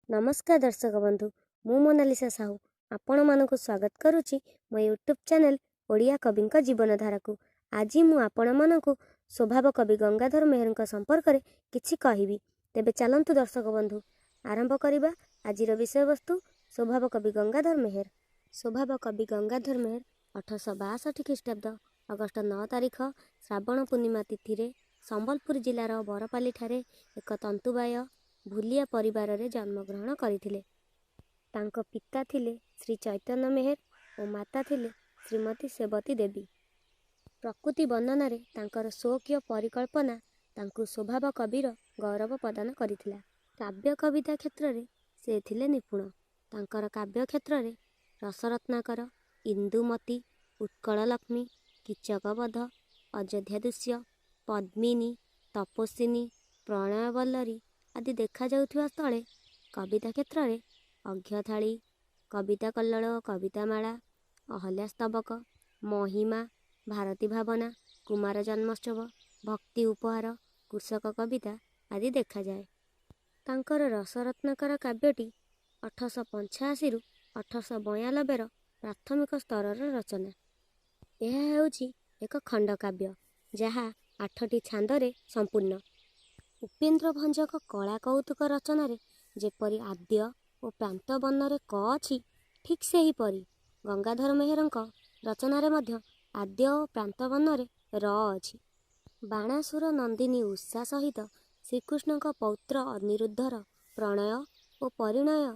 नमस्कार दर्शक बंधु मु मोनालिसा साहू आपण मानक स्वागत करुच्ची मो यूट्यूब चैनल ओडिया कवि जीवनधारा को। आज मु आपण मानक स्वभाव कवि गंगाधर मेहर संपर्क में किछि कहबी। तेबे चलंतु दर्शक बंधु आरंभ करिबा आजिर विषय वस्तु स्वभाव कवि गंगाधर मेहर। स्वभाव कवि गंगाधर मेहर 1862 ख्रीष्टाब्द अगस्ट 9 तारिख श्रावण पूर्णिमा तिथि रे संबलपुर जिलार बरपाली ठारे एक तंतुबाय भूलिया परिवार रे जन्मग्रहण करथिले। तांको पिता थिले श्री चैतन्य मेहर और माता थिले श्रीमती सेवती देवी। प्रकृति वर्णन रे तांकर स्वकीय परिकल्पना तांकु स्वभाव कविर गौरव प्रदान करिथिला। काव्य कविता क्षेत्र रे से थिले निपुण। तांकर काव्य क्षेत्र रे रसरत्नाकर, इंदुमती, उत्कल लक्ष्मी, कीचकवध, अयोध्या दृश्य, पद्मिनी, तपस्विनी, प्रणयवल्लरी आदि देखा जाउथिबा स्थले कविता क्षेत्र में अघ्यथाली, कविता कल्लोळ, कविता माला, अहल्या स्तबक, महिमा, भारती भावना, कुमार जन्मोत्सव, भक्ति उपहार, कृषक कविता आदि देखा जाए। तांकर रसरत्नाकर काव्यटी 1885 रु 1892 प्राथमिक स्तर रचना। यह हेउची एक खंडकाव्य जहाँ 8टी छांदरे संपूर्ण। उपेन्द्र भंजक कला कौतुक रचन जेपरी आद्य और प्रांत बन्न क अछि ठीक से ही परी गंगाधर मेहरଙ୍କ रचनारे मध्य आद्य और प्रांत बन्न र अछि। बाणासुर नंदिनी उषा सहित श्रीकृष्ण पौत्र अनिरुद्धर प्रणय और परिणय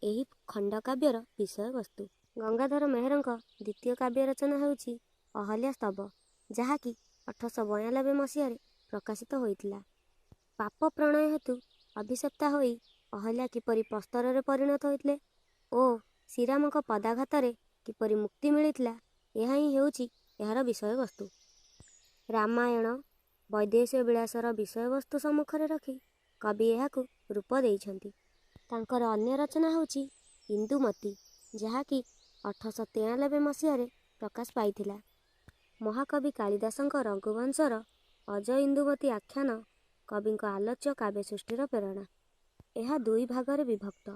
एही खंडकाव्यर विषय वस्तु। गंगाधर मेहरଙ୍କ द्वितीय काव्य रचना हेउची अहल्या स्तव जहाँकि 1892 मसीह प्रकाशित होइतिला। पाप प्रणय हेतु अभिशप्ता होई अहल्या किपरि प्रस्तर परिणत होइतिले और श्रीरामଙ୍କ पदाघातरे किपरि मुक्ति मिलितिला यह ही हेउची यार विषय वस्तु। रामायण वैदेश्य विलासर विषय वस्तु सम्मुखरे रखी कवि एहाकु रूप देइछंती। तांकर अन्य रचना हेउची इंदुमती जहाँकि 1893 मसीह प्रकाश पाइथिला। महाकवि कालिदासଙ୍କ रघुवंशर अज इंदुमती आख्यान कविଙ୍କ आलोच्य काव्य सृष्टिर प्रेरणा। यह दुई भागरे विभक्त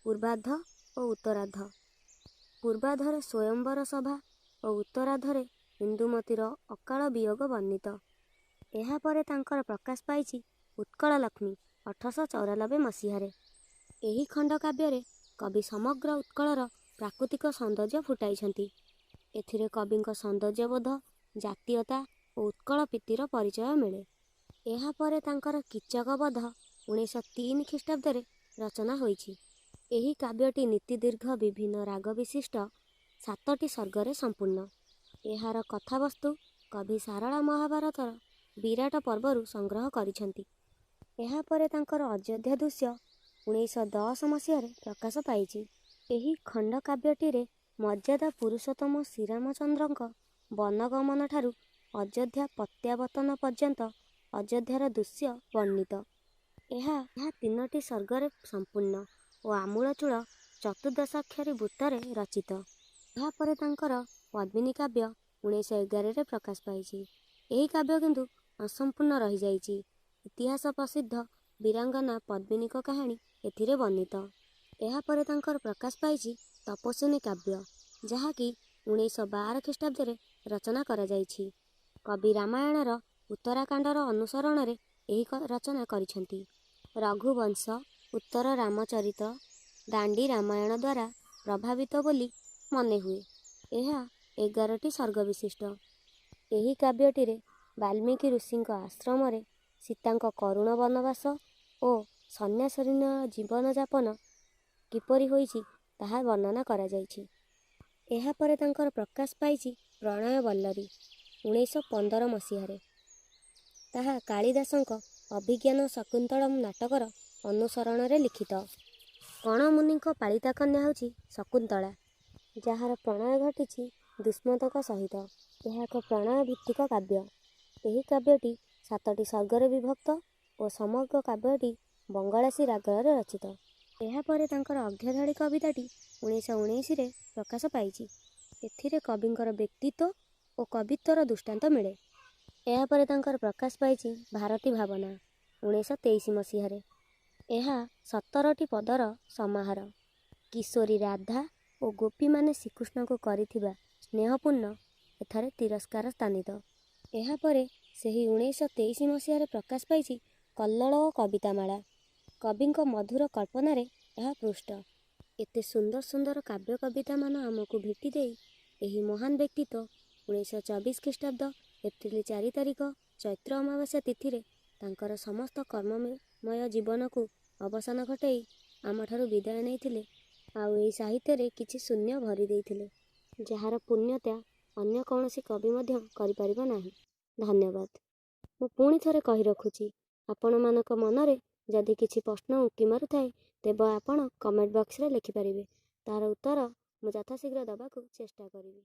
पूर्वार्ध और उत्तरार्ध। पूर्वार्धरे स्वयंवर सभा और उत्तरार्धरे इंदुमतीर अकाल वियोग वर्णित। यह परे तांकर प्रकाश पाइछि उत्कल लक्ष्मी 1894 मसीह। एही खंडकाव्य कवि समग्र उत्कलर प्राकृतिक सौंदर्य फुटाइछंती। एथिरे कविଙ୍କ सौंदर्यबोध, जातीयता और उत्कल प्रीतिर परिचय मिले। यह परे तांकर कीचकवध 1903 ख्रीष्टाब्द रचना होइछि। एही काव्यटी नीति दीर्घ विभिन्न राग विशिष्ट 7टी सर्गरे संपूर्ण। एहार कथावस्तु कवि सारला महाभारतर विराट पर्वरु संग्रह करिछंती। यह परे तांकर अयोध्या दृश्य 1910 मसीह प्रकाश पाइछि। एही खंडकाव्यटीरे मर्यादा पुरुषोत्तम श्रीरामचंद्रଙ୍କ वनगमन ठारू अयोध्या प्रत्यावर्तन पर्यंत अयोध्यार दृश्य वर्णित। यह 3टी सर्गरे संपूर्ण और आमूलचूल चतुर्दशाक्षरी वृत्तरे रचित। यह परे तांकर पद्मिनी काव्य 1911 प्रकाश पाइछि। एही काव्य किंतु असंपूर्ण रही जाइछि। इतिहास प्रसिद्ध वीरांगना पद्मिनीक कहानी एथिरे वर्णित। यह परे तांकर प्रकाश पाइछि तपस्विनी काव्य जहाँकि 1912 ख्रीष्टाब्द रचना करा जाइछि। कवि रामायणर उत्तराकांडर अनुसरण रे एही रचना करिछंती। रघुवंश, उत्तर रामचरित, दांडी रामायण द्वारा प्रभावित बोली मने हुए। यह 11टी सर्ग विशिष्ट। एही काव्यटीरे वाल्मीकि ऋषिଙ୍କ आश्रम रे सीताଙ୍କ करुण वनवास और सन्यासिनी जीवन यापन किपरि होइछि ताहा वर्णना करा जाइछि। यह परे तांकर प्रकाश पाइछि प्रणय वल्लरी 1915 मसीह। ताहा कालिदासଙ୍କ अभिज्ञान शकुंतलम नाटकर अनुसरण रे लिखित। कणमुनिଙ୍କ पालिता कन्या होछि शकुंतला जार प्रणय घटिछि दुष्मन्तक सहित। यह एक प्रणय भित्तिक काव्य। एही काव्यटी 7टी सर्गरे विभक्त और समग्र काव्यटी बंगाळासी रागरे रचित। यह परे तांकर अघ्यथाली कविताटी 1919 रे प्रकाश पाइछि। एथिरे कविଙ୍କର व्यक्तित्व और कवित्वर दृष्टांत मिले। यह परे तांकर प्रकाश पाइछि भारती भावना 1923 मसीह। ଏହା 17ଟି ପଦର ସମାହାର। କିଶୋରୀ ରାଧା ଓ ଗୋପୀମାନେ ଶ୍ରୀକୃଷ୍ଣଙ୍କୁ କରିଥିବା ସ୍ନେହପୂର୍ଣ୍ଣ ଏଠାରେ ତିରସ୍କାର ସ୍ଥାନିତ। ଏହାପରେ ସେହି 1923 ମସିହାରେ ପ୍ରକାଶ ପାଇଛି କଲ୍ଲୋଳ ଓ କବିତାମାଳା। କବିଙ୍କ ମଧୁର କଳ୍ପନାରେ ଏହା ପୃଷ୍ଟ। ଏତେ ସୁନ୍ଦର ସୁନ୍ଦର କାବ୍ୟ କବିତାମାନ ଆମକୁ ଭେଟି ଦେଇ ଏହି ମହାନ ବ୍ୟକ୍ତିତ୍ୱ 1924 ଖ୍ରୀଷ୍ଟାବ୍ଦ ଏପ୍ରିଲ 4 ତାରିଖ ଚୈତ୍ର ଅମାବାସ୍ୟା ତିଥିରେ ତାଙ୍କର ସମସ୍ତ କର୍ମମୟ ଜୀବନକୁ ଅବସାନ ଘଟାଇ ଆମଠାରୁ ବିଦାୟ ନେଇଥିଲେ। ଆଉ ଏହି ସାହିତ୍ୟରେ କିଛି ଶୂନ୍ୟ ଭରି ଦେଇଥିଲେ, ଯାହାର ପୂର୍ଣ୍ଣତା ଅନ୍ୟ କୌଣସି କବି ମଧ୍ୟ କରିପାରିବ ନାହିଁ। ଧନ୍ୟବାଦ। ମୁଁ ପୁଣି ଥରେ କହି ରଖୁଛି, ଆପଣମାନଙ୍କ ମନରେ ଯଦି କିଛି ପ୍ରଶ୍ନ ଉଙ୍କି ମାରୁଥାଏ ତେବେ ଆପଣ କମେଣ୍ଟ ବକ୍ସରେ ଲେଖିପାରିବେ। ତାହାର ଉତ୍ତର ମୁଁ ଯଥାଶୀଘ୍ର ଦେବାକୁ ଚେଷ୍ଟା କରିବି।